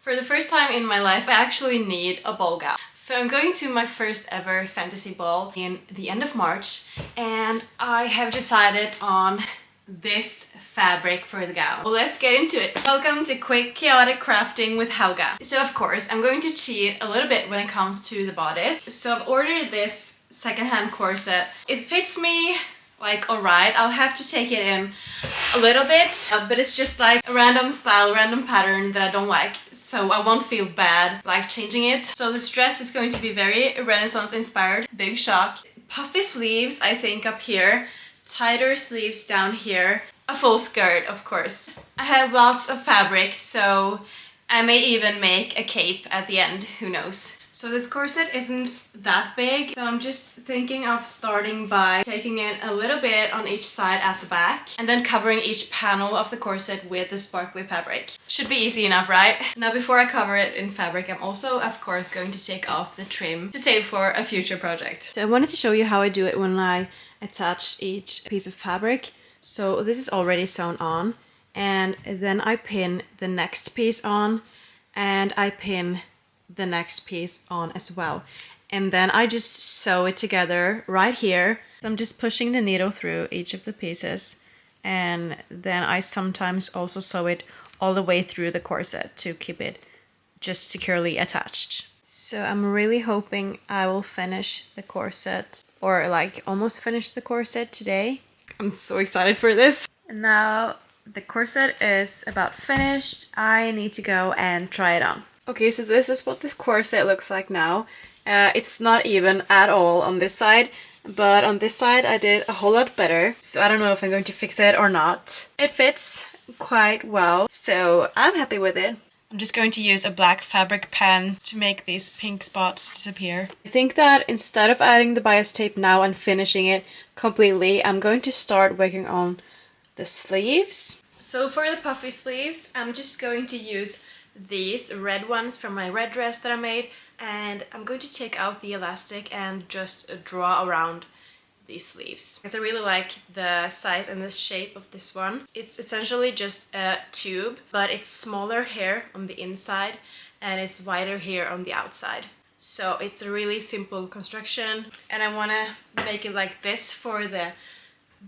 For the first time in my life, I actually need a ball gown. So I'm going to my first ever fantasy ball in the end of March, and I have decided on this fabric for the gown. Well, let's get into it. Welcome to Quick Chaotic Crafting with Helga. So of course, I'm going to cheat a little bit when it comes to the bodice. So I've ordered this secondhand corset. It fits me like alright. I'll have to take it in a little bit, but it's just like a random style, random pattern that I don't like, so I won't feel bad like changing it. So this dress is going to be very Renaissance inspired. Big shock. Puffy sleeves, I think, up here, tighter sleeves down here, a full skirt, of course. I have lots of fabric, so I may even make a cape at the end, who knows. So this corset isn't that big, so I'm just thinking of starting by taking it a little bit on each side at the back and then covering each panel of the corset with the sparkly fabric. Should be easy enough, right? Now before I cover it in fabric, I'm also of course going to take off the trim to save for a future project. So I wanted to show you how I do it when I attach each piece of fabric. So this is already sewn on, and then I pin the next piece on, and I pin the next piece on as well, and then I just sew it together right here. So I'm just pushing the needle through each of the pieces, and then I sometimes also sew it all the way through the corset to keep it just securely attached. So I'm really hoping I will finish the corset, or like almost finish the corset today. I'm so excited for this. And now the corset is about finished. I need to go and try it on. Okay, so this is what this corset looks like now. It's not even at all on this side, but on this side I did a whole lot better. So I don't know if I'm going to fix it or not. It fits quite well, so I'm happy with it. I'm just going to use a black fabric pen to make these pink spots disappear. I think that instead of adding the bias tape now and finishing it completely, I'm going to start working on the sleeves. So for the puffy sleeves, I'm just going to use these red ones from my red dress that I made, and I'm going to take out the elastic and just draw around these sleeves because I really like the size and the shape of this one. It's essentially just a tube, but it's smaller here on the inside and it's wider here on the outside. So it's a really simple construction, and I want to make it like this for the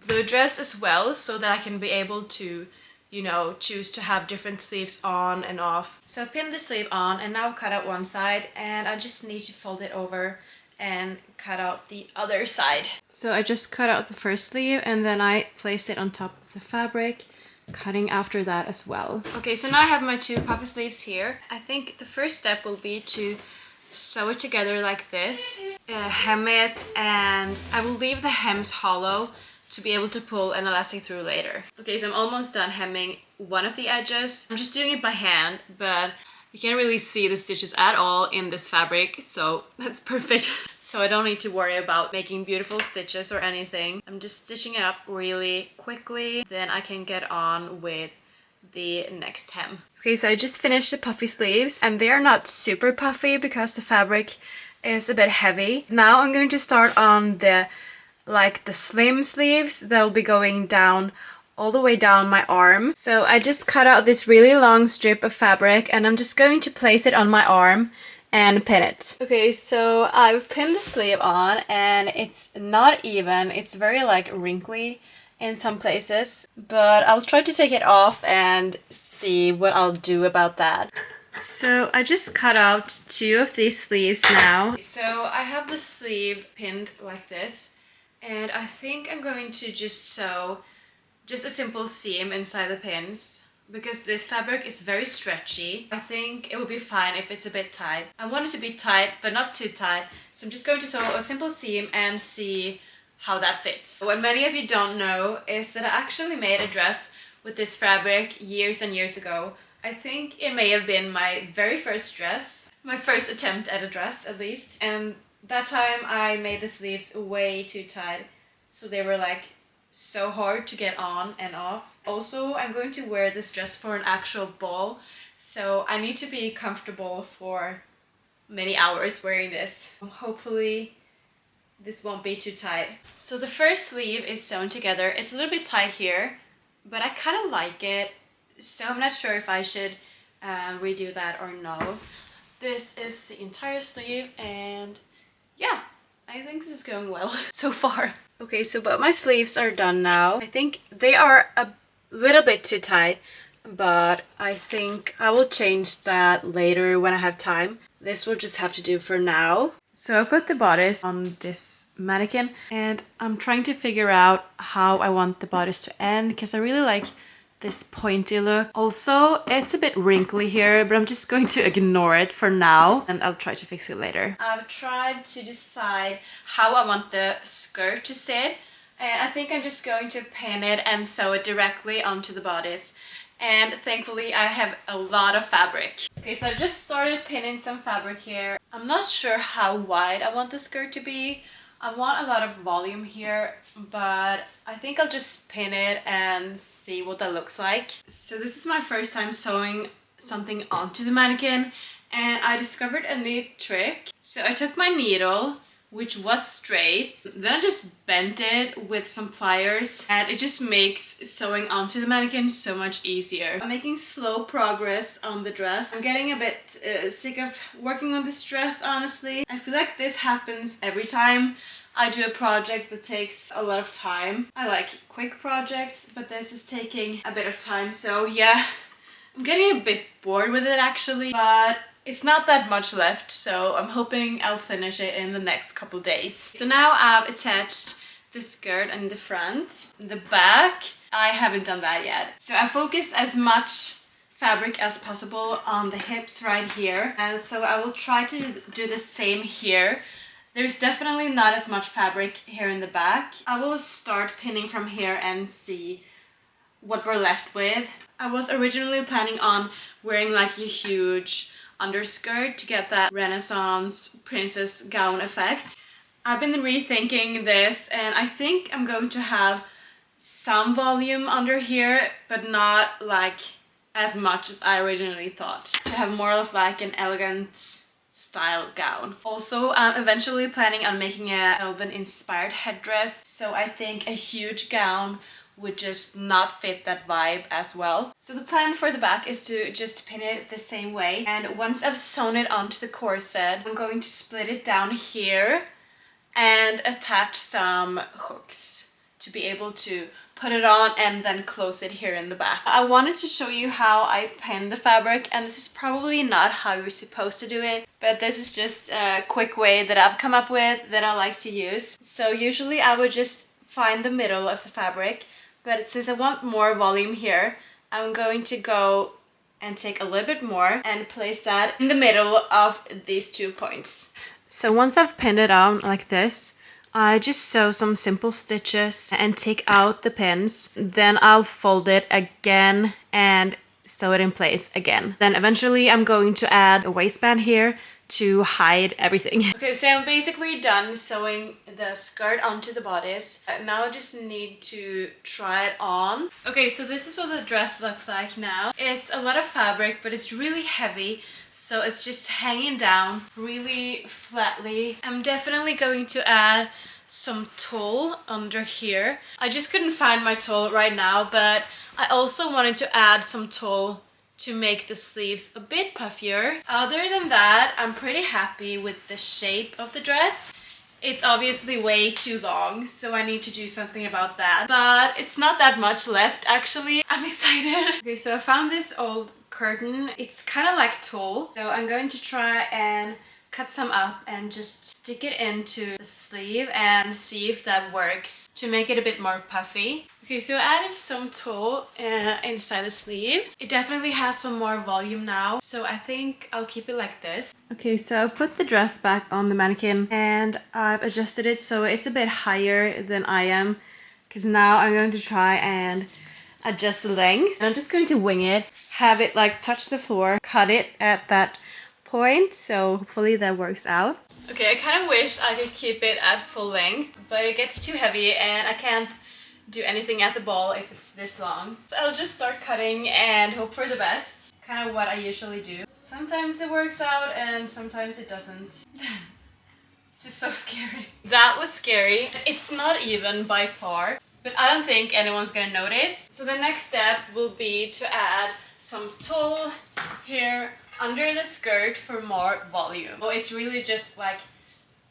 blue dress as well, so that I can be able to, you know, choose to have different sleeves on and off. So I pinned the sleeve on and now cut out one side, and I just need to fold it over and cut out the other side. So I just cut out the first sleeve and then I placed it on top of the fabric, cutting after that as well. Okay, so now I have my two puffy sleeves here. I think the first step will be to sew it together like this, hem it, and I will leave the hems hollow to be able to pull an elastic through later. Okay, so I'm almost done hemming one of the edges. I'm just doing it by hand, but you can't really see the stitches at all in this fabric, so that's perfect. So I don't need to worry about making beautiful stitches or anything. I'm just stitching it up really quickly, then I can get on with the next hem. Okay, so I just finished the puffy sleeves, and they are not super puffy because the fabric is a bit heavy. Now I'm going to start on the slim sleeves that will be going down all the way down my arm. So I just cut out this really long strip of fabric and I'm just going to place it on my arm and pin it. Okay, so I've pinned the sleeve on and it's not even. It's very like wrinkly in some places, but I'll try to take it off and see what I'll do about that. So I just cut out two of these sleeves now. So I have the sleeve pinned like this. And I think I'm going to just sew just a simple seam inside the pins because this fabric is very stretchy. I think it will be fine if it's a bit tight. I want it to be tight, but not too tight. So I'm just going to sew a simple seam and see how that fits. What many of you don't know is that I actually made a dress with this fabric years and years ago. I think it may have been my very first dress, my first attempt at a dress at least. And that time I made the sleeves way too tight, so they were like so hard to get on and off. Also, I'm going to wear this dress for an actual ball, so I need to be comfortable for many hours wearing this. Hopefully this won't be too tight. So the first sleeve is sewn together. It's a little bit tight here, but I kind of like it, so I'm not sure if I should redo that or no. This is the entire sleeve, and yeah, I think this is going well so far. Okay, so but my sleeves are done now. I think they are a little bit too tight, but I think I will change that later when I have time. This will just have to do for now. So I put the bodice on this mannequin, and I'm trying to figure out how I want the bodice to end, because I really like this pointy look. Also, it's a bit wrinkly here, but I'm just going to ignore it for now and I'll try to fix it later. I've tried to decide how I want the skirt to sit, and I think I'm just going to pin it and sew it directly onto the bodice. And thankfully I have a lot of fabric. Okay, so I just started pinning some fabric here. I'm not sure how wide I want the skirt to be. I want a lot of volume here, but I think I'll just pin it and see what that looks like. So this is my first time sewing something onto the mannequin, and I discovered a neat trick. So I took my needle, which was straight, then I just bent it with some pliers, and it just makes sewing onto the mannequin so much easier. I'm making slow progress on the dress. I'm getting a bit sick of working on this dress, honestly. I feel like this happens every time I do a project that takes a lot of time. I like quick projects, but this is taking a bit of time, so yeah, I'm getting a bit bored with it actually, but it's not that much left, so I'm hoping I'll finish it in the next couple days. So now I've attached the skirt and the front. The back, I haven't done that yet. So I focused as much fabric as possible on the hips right here, and so I will try to do the same here. There's definitely not as much fabric here in the back. I will start pinning from here and see what we're left with. I was originally planning on wearing like a huge underskirt to get that Renaissance princess gown effect. I've been rethinking this, and I think I'm going to have some volume under here, but not like as much as I originally thought. To have more of like an elegant style gown. Also, I'm eventually planning on making a elven inspired headdress, so I think a huge gown would just not fit that vibe as well. So the plan for the back is to just pin it the same way, and once I've sewn it onto the corset, I'm going to split it down here and attach some hooks to be able to put it on and then close it here in the back. I wanted to show you how I pin the fabric, and this is probably not how you're supposed to do it, but this is just a quick way that I've come up with that I like to use. So usually I would just find the middle of the fabric, but since I want more volume here, I'm going to go and take a little bit more and place that in the middle of these 2 points. So once I've pinned it on like this, I just sew some simple stitches and take out the pins. Then I'll fold it again and sew it in place again. Then eventually I'm going to add a waistband here to hide everything. Okay, so I'm basically done sewing the skirt onto the bodice. Now I just need to try it on. Okay, so this is what the dress looks like now. It's a lot of fabric, but it's really heavy, so it's just hanging down really flatly. I'm definitely going to add some tulle under here. I just couldn't find my tulle right now, but I also wanted to add some tulle to make the sleeves a bit puffier. Other than that, I'm pretty happy with the shape of the dress. It's obviously way too long, so I need to do something about that. But it's not that much left, actually. I'm excited. Okay, so I found this old curtain. It's kind of like tulle. So I'm going to try and cut some up and just stick it into the sleeve and see if that works to make it a bit more puffy. Okay, so I added some tulle inside the sleeves. It definitely has some more volume now, so I think I'll keep it like this. Okay, so I put the dress back on the mannequin and I've adjusted it so it's a bit higher than I am, because now I'm going to try and adjust the length. And I'm just going to wing it, have it like touch the floor, cut it at that point, so hopefully that works out. Okay, I kind of wish I could keep it at full length, but it gets too heavy and I can't do anything at the ball if it's this long. So I'll just start cutting and hope for the best. Kind of what I usually do. Sometimes it works out and sometimes it doesn't. This is so scary. That was scary. It's not even by far, but I don't think anyone's gonna notice. So the next step will be to add some tulle here under the skirt for more volume. So it's really just like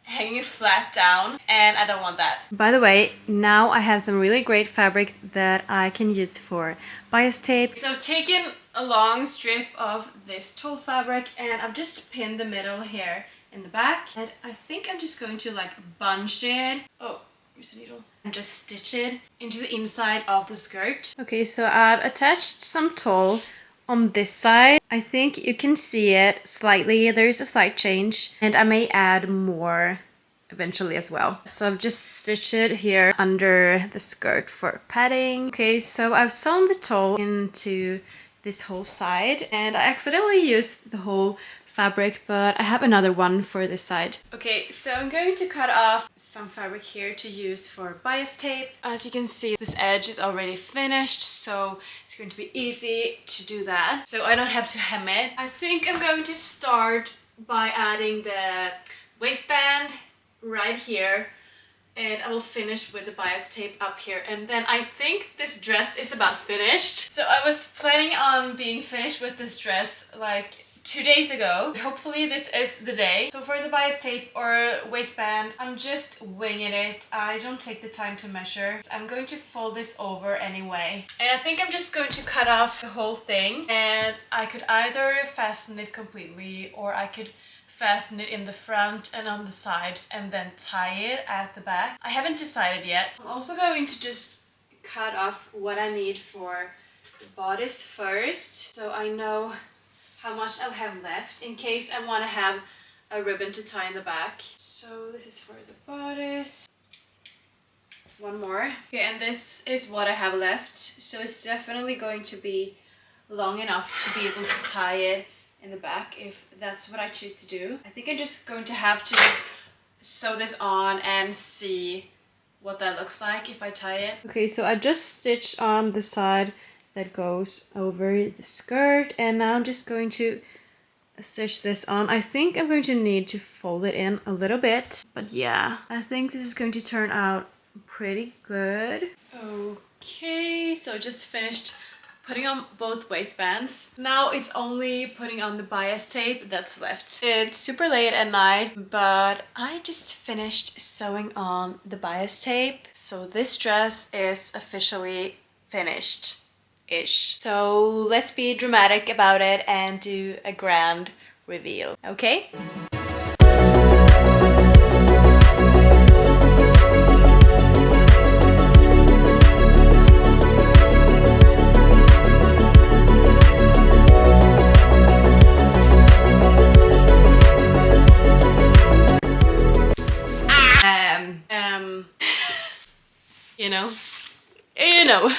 hanging flat down, and I don't want that. By the way, now I have some really great fabric that I can use for bias tape. So I've taken a long strip of this tulle fabric and I've just pinned the middle here in the back, and I think I'm just going to like bunch it. Oh, here's a needle. And just stitch it into the inside of the skirt. Okay, so I've attached some tulle on this side. I think you can see it slightly. There's a slight change, and I may add more eventually as well. So I've just stitched it here under the skirt for padding. Okay, so I've sewn the tulle into this whole side, and I accidentally used the whole fabric, but I have another one for this side. Okay, so I'm going to cut off some fabric here to use for bias tape. As you can see, this edge is already finished, so it's going to be easy to do that, so I don't have to hem it. I think I'm going to start by adding the waistband right here, and I will finish with the bias tape up here, and then I think this dress is about finished. So I was planning on being finished with this dress like 2 days ago. Hopefully this is the day. So for the bias tape or waistband, I'm just winging it. I don't take the time to measure. I'm going to fold this over anyway. And I think I'm just going to cut off the whole thing, and I could either fasten it completely, or I could fasten it in the front and on the sides and then tie it at the back. I haven't decided yet. I'm also going to just cut off what I need for the bodice first, so I know how much I'll have left in case I want to have a ribbon to tie in the back. So this is for the bodice. One more. Okay, and this is what I have left. So it's definitely going to be long enough to be able to tie it in the back if that's what I choose to do. I think I'm just going to have to sew this on and see what that looks like if I tie it. Okay, so I just stitched on the side that goes over the skirt, and now I'm just going to stitch this on. I think I'm going to need to fold it in a little bit, but yeah, I think this is going to turn out pretty good. Okay, so just finished putting on both waistbands. Now it's only putting on the bias tape that's left. It's super late at night, but I just finished sewing on the bias tape, so this dress is officially finished. So let's be dramatic about it and do a grand reveal, okay? You know.